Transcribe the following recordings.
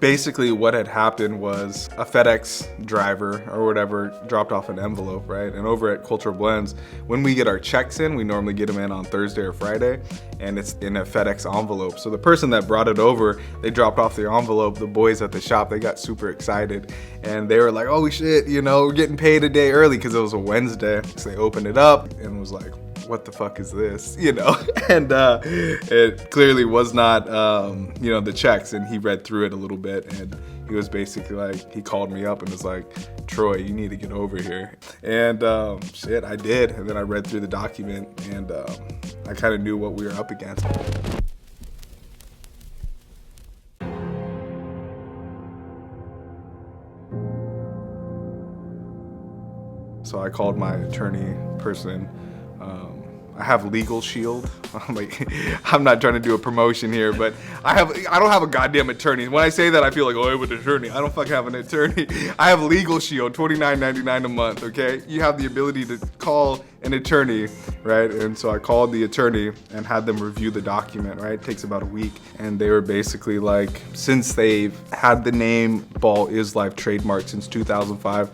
Basically what had happened was a FedEx driver or whatever dropped off an envelope, right? And over at Cultural Blends, when we get our checks in, we normally get them in on Thursday or Friday, and it's in a FedEx envelope. So the person that brought it over, they dropped off the envelope. The boys at the shop, they got super excited, and they were like, "Oh shit, you know, we're getting paid a day early," because it was a Wednesday. So they opened it up and was like, "What the fuck is this?" You know, and it clearly was not, you know, the checks. And he read through it a little bit, and he was basically like, he called me up and was like, "Troy, you need to get over here." And shit, I did. And then I read through the document, and I kind of knew what we were up against. So I called my attorney person. I have Legal Shield. I'm not trying to do a promotion here, but I don't have a goddamn attorney. When I say that, I feel like, oh, I have an attorney. I don't fucking have an attorney. I have Legal Shield, $29.99 a month, okay? You have the ability to call an attorney, right? And so I called the attorney and had them review the document, right? It takes about a week. And they were basically like, since they've had the name Ballislife trademarked since 2005,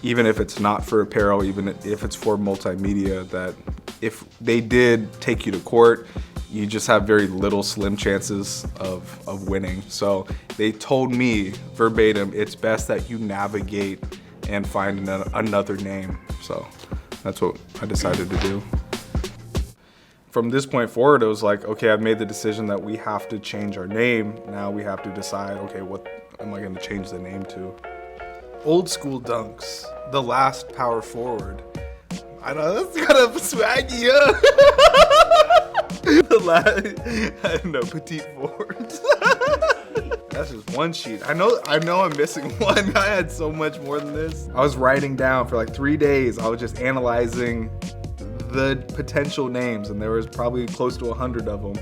even if it's not for apparel, even if it's for multimedia, that if they did take you to court, you just have very little slim chances of winning. So they told me verbatim, it's best that you navigate and find another name. So that's what I decided to do. From this point forward, it was like, okay, I've made the decision that we have to change our name. Now we have to decide, okay, what am I gonna change the name to? Old School Dunks, the last power forward. I know, that's kind of swaggy, huh? No, petite forwards. That's just one sheet. I know I'm missing one. I had so much more than this. I was writing down for like 3 days. I was just analyzing the potential names, and there was probably close to 100 of them.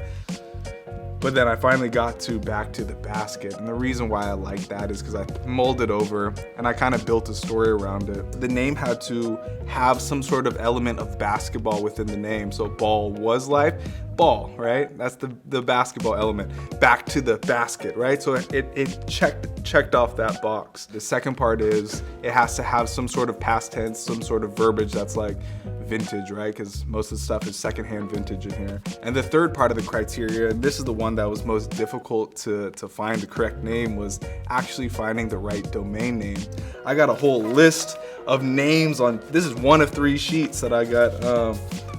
But then I finally got to Back to the Basket. And the reason why I like that is because I molded over and I kind of built a story around it. The name had to have some sort of element of basketball within the name. So ball was life, ball, right? That's the basketball element. Back to the basket, right? So it checked off that box. The second part is it has to have some sort of past tense, some sort of verbiage that's like vintage, right? Because most of the stuff is secondhand vintage in here. And the third part of the criteria, and this is the one that was most difficult to find the correct name, was actually finding the right domain name. I got a whole list of names on, this is one of 3 sheets that I got,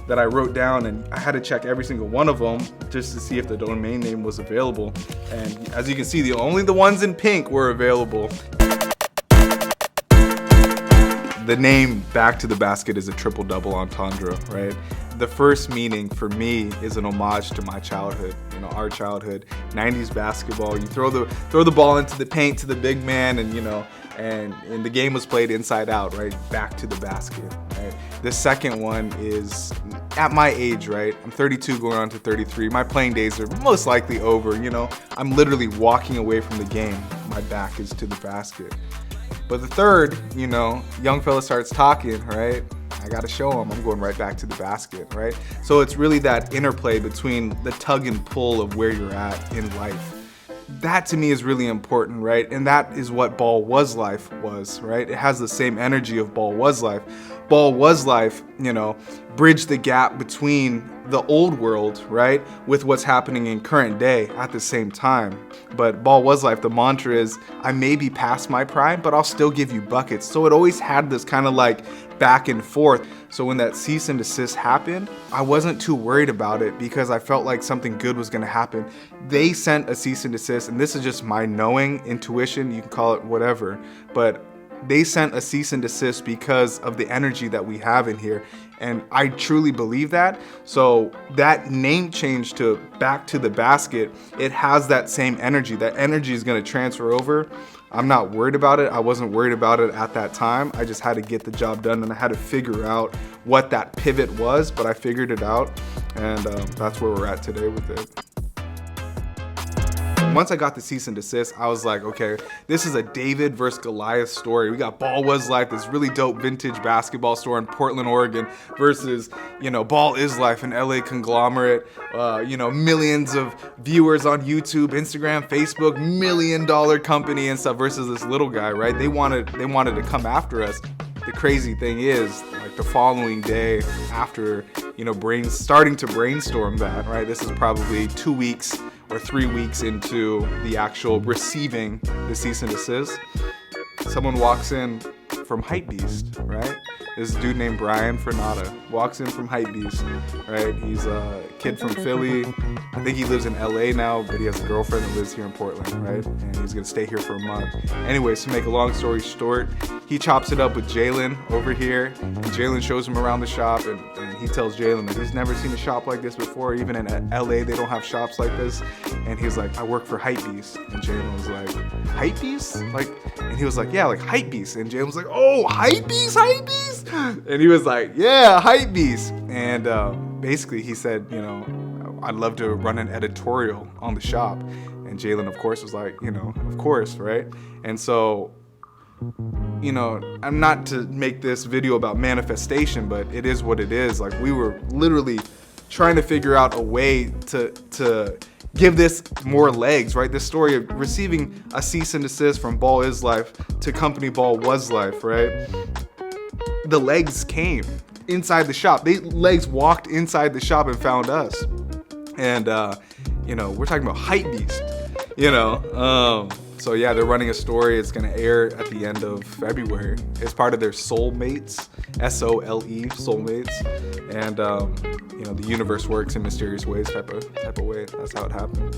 that I wrote down, and I had to check every single one of them just to see if the domain name was available. And as you can see, only the ones in pink were available. The name Back to the Basket is a triple-double entendre, right? The first meaning for me is an homage to my childhood, you know, our childhood, 90s basketball. You throw the ball into the paint to the big man, and you know, and the game was played inside out, right? Back to the basket, right? The second one is at my age, right? I'm 32 going on to 33. My playing days are most likely over, you know? I'm literally walking away from the game. My back is to the basket. But the third, you know, young fella starts talking, right? I gotta show him I'm going right back to the basket, right? So it's really that interplay between the tug and pull of where you're at in life. That to me is really important, right? And that is what Ball Was Life was, right? It has the same energy of Ball Was Life. Ball Was Life, you know, bridged the gap between the old world, right, with what's happening in current day at the same time. But Ball Was Life, the mantra is, I may be past my prime, but I'll still give you buckets. So it always had this kind of like back and forth. So when that cease and desist happened, I wasn't too worried about it because I felt like something good was gonna happen. They sent a cease and desist, and this is just my knowing, intuition, you can call it whatever, but they sent a cease and desist because of the energy that we have in here. And I truly believe that. So that name change to Back to the Basket, it has that same energy. That energy is gonna transfer over. I'm not worried about it. I wasn't worried about it at that time. I just had to get the job done, and I had to figure out what that pivot was, but I figured it out. And that's where we're at today with it. once I got the cease and desist, I was like, okay, this is a David versus Goliath story. We got Ballislife, this really dope vintage basketball store in Portland, Oregon, versus, you know, Ballislife, an LA conglomerate, you know, millions of viewers on YouTube, Instagram, Facebook, $1 million company and stuff, versus this little guy, right? They wanted to come after us. The crazy thing is, like, the following day after, you know, starting to brainstorm that, right? This is probably 2 weeks or 3 weeks into the actual receiving the cease and desist. Someone walks in from Hypebeast, right? This dude named Brian Fernata walks in from Hypebeast, right? He's a kid from Philly. I think he lives in LA now, but he has a girlfriend that lives here in Portland, right? And he's gonna stay here for a month. Anyways, to make a long story short, he chops it up with Jalen over here, and Jalen shows him around the shop, and he tells Jalen that he's never seen a shop like this before. Even in LA, they don't have shops like this. And he's like, I work for Hypebeast. And Jalen was like, Hypebeast? Like, and he was like, yeah, like Hypebeast. And Jalen was like, oh, Hypebeast? And he was like, yeah, Hypebeast. And basically he said, you know, I'd love to run an editorial on the shop. And Jalen, of course, was like, you know, of course, right? And so, you know, I'm not to make this video about manifestation, but it is what it is. Like, we were literally trying to figure out a way to give this more legs, right? This story of receiving a cease and desist from Ballislife to company Ballislife, right? The legs came inside the shop. Legs walked inside the shop and found us. And, you know, we're talking about Hypebeast, you know. So yeah, they're running a story. It's gonna air at the end of February. It's part of their Soulmates, SOLE, Soulmates. And, you know, the universe works in mysterious ways type of way. That's how it happened.